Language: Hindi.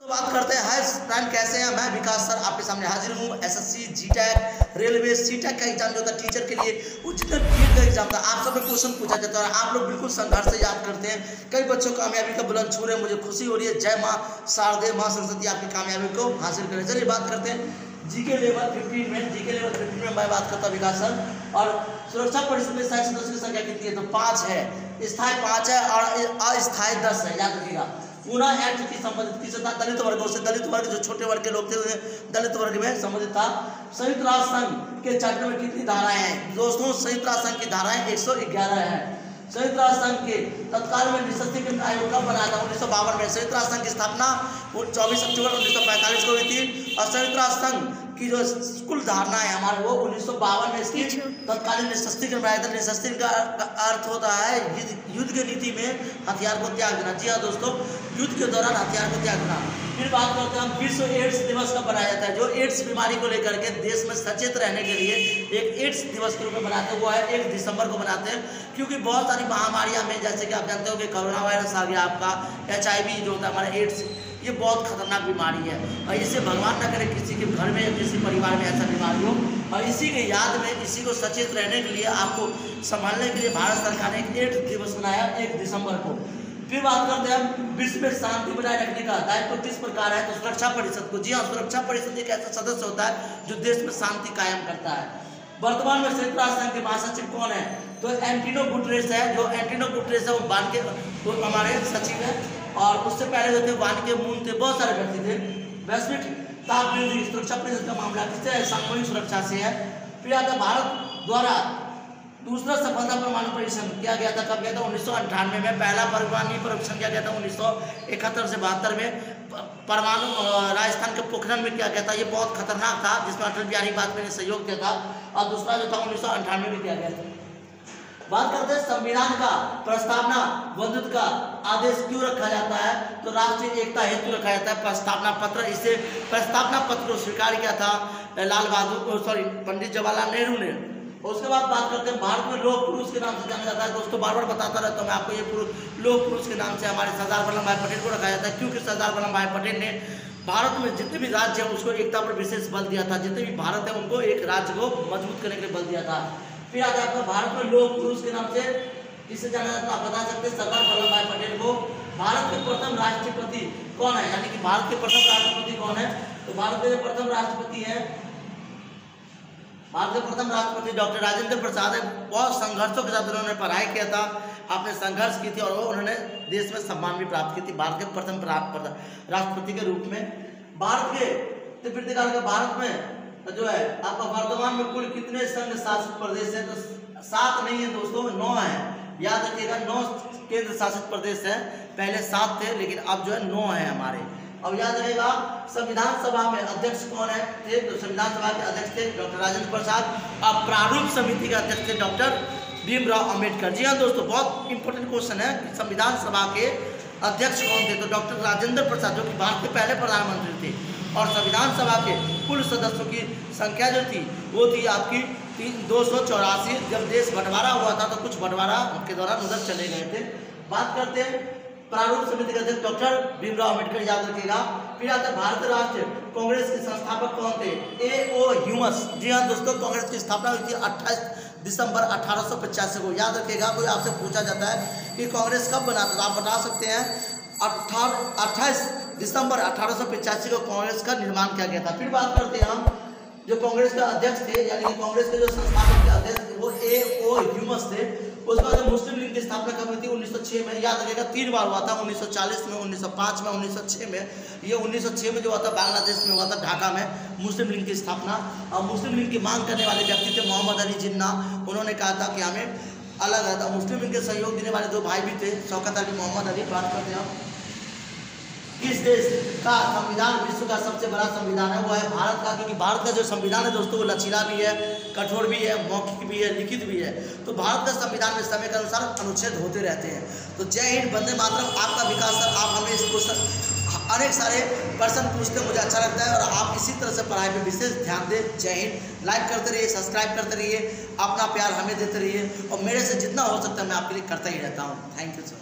बात करते हैं। हाय फ्रेंड, कैसे हैं? मैं विकास सर आपके सामने हाजिर हूँ। एसएससी, जीटैक, रेलवे, सीटैक का एग्जाम जो होता है टीचर के लिए, वो जितना नीट का एग्जाम था, आप सब में क्वेश्चन पूछा जाता है। आप लोग बिल्कुल संघर्ष से याद करते हैं। कई बच्चों कामयाबी का बुलंद छू रहे हैं, मुझे खुशी हो रही है। जय माँ शारदे, माँ सरस्वती आपकी कामयाबी को हासिल करें। चलिए बात करते हैं जीके लेवल 15 में। जीके लेवल 15 में मैं बात करता हूँ विकास सर। और सुरक्षा परिषद में स्थायी सदस्यों की संख्या कितनी है? तो 5 है। स्थायी 5 है और अस्थायी 10 है। याद रखिएगा। पूरा एक्ट की संबंधित किससे था? दलित वर्ग से। दलित वर्ग जो छोटे वर्ग के लोग थे उन्हें दलित वर्ग में संबंधित था। संयुक्त राष्ट्र संघ के चार्टर में कितनी धाराएं हैं दोस्तों? संयुक्त राष्ट्र संघ की धाराएं 111 है। संयुक्त राष्ट्र संघ के तत्काल में निःशस्त्रीकरण आयोग कब बनाया था? 1952 में। संयुक्त राष्ट्र संघ की स्थापना 24 अक्टूबर 1945 को हुई थी। और संयुक्त राष्ट्र संघ की जो कुल धारणा है हमारे, वो 1952 में इसकी तत्कालीन निःशस्त्रीकरण बनाया था। निःशस्त्रीकरण का अर्थ होता है युद्ध की नीति में हथियार को त्याग देना। जी हाँ दोस्तों, युद्ध के दौरान हथियार को त्याग देना। फिर बात करते हैं हम विश्व एड्स दिवस कब बनाया जाता है? जो एड्स बीमारी को लेकर के देश में सचेत रहने के लिए एक एड्स दिवस के रूप में बनाते हैं, वो है 1 दिसंबर को बनाते हैं। क्योंकि बहुत सारी महामारियां में, जैसे कि आप जानते हो कि कोरोना वायरस आ गया, आपका HIV जो होता है हमारा एड्स, ये बहुत खतरनाक बीमारी है। और इसे भगवान न करे किसी के घर में या किसी परिवार में ऐसा बीमारी हो। और इसी के याद में, इसी को सचेत रहने के लिए, आपको संभालने के लिए भारत सरकार ने एक एड्स दिवस बनाया 1 दिसंबर को। फिर बात करते हैं हम विश्व में शांति बनाए रखने का दायित्व किस प्रकार है? तो सुरक्षा परिषद को। जी हाँ, सुरक्षा परिषद एक ऐसा सदस्य होता है जो देश में शांति कायम करता है। वर्तमान में संयुक्त राष्ट्र संघ के महासचिव कौन है? तो एंटोनियो गुटेरेस है। जो एंटोनियो गुटेरेस है वो हमारे सचिव है। और उससे पहले जो थे वान के मून थे, बहुत सारे व्यक्ति थे। वैश्विक ताप वृद्धि सुरक्षा परिषद का मामला किससे है? सामूहिक सुरक्षा से है। फिर आता है भारत द्वारा दूसरा सफलता परमाणु परीक्षण किया गया था। कब गया था? 1998 में। पहला परमाणु परीक्षण किया गया था 1971 से 72 में। परमाणु राजस्थान के पोखरण में किया गया था। ये बहुत खतरनाक था, जिसमें अटल बिहारी वाजपेयी ने सहयोग दिया था। और दूसरा जो था 1998 में किया गया था। बात करते हैं संविधान का प्रस्तावना बंधुत्व का आदेश क्यों रखा जाता है? तो राष्ट्रीय एकता हेतु रखा जाता है प्रस्तावना पत्र। इसे प्रस्तावना पत्र को स्वीकार किया था पंडित जवाहरलाल नेहरू ने। उसके बाद बात करते हैं भारत में लोह पुरुष के नाम से जाना जाता है। दोस्तों बार बार बताता रहता हूँ मैं आपको, ये लोह पुरुष के नाम से हमारे सरदार वल्लभ भाई पटेल को रखा जाता है। क्योंकि सरदार वल्लभ भाई पटेल ने भारत में जितने भी राज्य हैं उसको एकता पर विशेष बल दिया था। जितने भी भारत है उनको एक राज्य को मजबूत करने के लिए बल दिया था। फिर आता है आपका भारत में लोह पुरुष के नाम से किसे जाना जाता है? आप बता सकते हैं सरदार वल्लभ भाई पटेल को। भारत के प्रथम राष्ट्रपति कौन है? यानी कि भारत के प्रथम राष्ट्रपति कौन है? तो भारत के प्रथम राष्ट्रपति है, भारत के प्रथम राष्ट्रपति डॉक्टर राजेंद्र प्रसाद है। बहुत संघर्षों के साथ उन्होंने पढ़ाई किया था, आपने संघर्ष की थी और उन्होंने देश में सम्मान भी प्राप्त की थी भारत के प्रथम राष्ट्रपति के रूप में। भारत के त्रिभुज काल के भारत में जो है आपका वर्तमान में कुल कितने संघ शासित प्रदेश है? तो 7 नहीं है दोस्तों, 9 है। याद रखिएगा, 9 केंद्र शासित प्रदेश है। पहले 7 थे, लेकिन अब जो है 9 है हमारे। अब याद रहेगा संविधान सभा में अध्यक्ष कौन है? तो संविधान सभा के अध्यक्ष थे डॉक्टर राजेंद्र प्रसाद। और प्रारूप समिति के अध्यक्ष थे डॉक्टर भीमराव अंबेडकर। जी हाँ दोस्तों, बहुत इंपॉर्टेंट क्वेश्चन है कि संविधान सभा के अध्यक्ष कौन थे? तो डॉक्टर राजेंद्र प्रसाद, जो कि भारत के पहले प्रधानमंत्री थे। और संविधान सभा के कुल सदस्यों की संख्या जो थी वो थी आपकी 284। जब देश बंटवारा हुआ था तो कुछ बंटवारा के दौरान उधर चले गए थे। बात करते हैं प्रारूप समिति के अध्यक्ष डॉक्टर भीमराव अम्बेडकर, याद रखिएगा। फिर आता है भारतीय राष्ट्रीय कांग्रेस के संस्थापक कौन थे? A.O. ह्यूमस। जी हाँ दोस्तों, कांग्रेस की स्थापना हुई थी 28 दिसंबर 1885 को। याद रखिएगा, कोई आपसे पूछा जाता है कि कांग्रेस कब बना था, तो आप बता सकते हैं 28 दिसंबर 1885 को कांग्रेस का निर्माण किया गया था। फिर बात करते हैं हम जो कांग्रेस के अध्यक्ष थे, यानी कि कांग्रेस के जो संस्थापक के अध्यक्ष थे वो A.O. ह्यूमस थे। उसके बाद मुस्लिम लीग की स्थापना कब हुई थी? 1906 में। याद रखिएगा 3 बार हुआ था, 1940 में, 1905 में, 1906 में। ये 1906 में जो हुआ था बांग्लादेश में हुआ था, ढाका में मुस्लिम लीग की स्थापना। और मुस्लिम लीग की मांग करने वाले व्यक्ति थे मोहम्मद अली जिन्ना। उन्होंने कहा था कि हमें अलग रहता। मुस्लिम लीग के सहयोग देने वाले 2 भाई भी थे, शौकत अली, मोहम्मद अली। बात करते हैं किस देश का संविधान विश्व का सबसे बड़ा संविधान है? वो है भारत का। क्योंकि भारत का जो संविधान है दोस्तों वो लचीला भी है, कठोर भी है, मौखिक भी है, लिखित भी है। तो भारत का संविधान में समय के अनुसार अनुच्छेद होते रहते हैं। तो जय हिंद, वंदे मातरम। आपका विकास सर, आप हमें इस क्वेश्चन अनेक सारे प्रश्न पूछते, मुझे अच्छा लगता है। और आप इसी तरह से पढ़ाई पर विशेष ध्यान दें। जय हिंद। लाइक करते रहिए, सब्सक्राइब करते रहिए, अपना प्यार हमें देते रहिए। और मेरे से जितना हो सकता है मैं आपके लिए करता ही रहता हूँ। Thank you sir.